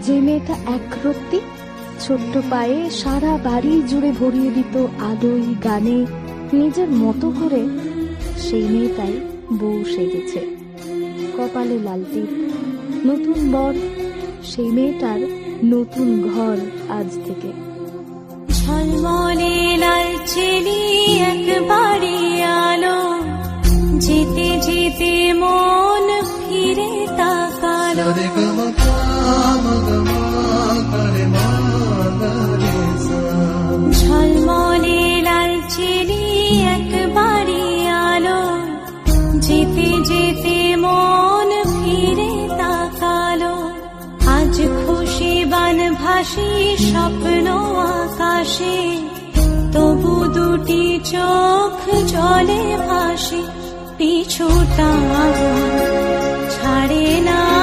যে মেয়েটা একরত্তি ছোট্ট পায়ে সারা বাড়ি জুড়ে ভরিয়ে দিত আলোয় গানে নিজের মতো করে, সেই মেয়েটাই বউ সেজেছে। কপালে লাল টিপ, নতুন বর, সেই মেয়েটার নতুন ঘর আজ থেকে। ঝলমলে লাল চেলি একবারে আলো, যেতে যেতে মন ফিরে তাকালো। ঝলমলে লাল চেলি একবারে আলো, যেতে যেতে মন ফিরে তাকালো। আজ খুশি বান ভাসি স্বপ্ন আকাশে, তবু দুটি চোখ জলে ভাসে, পিছুটা ছাড়ে না।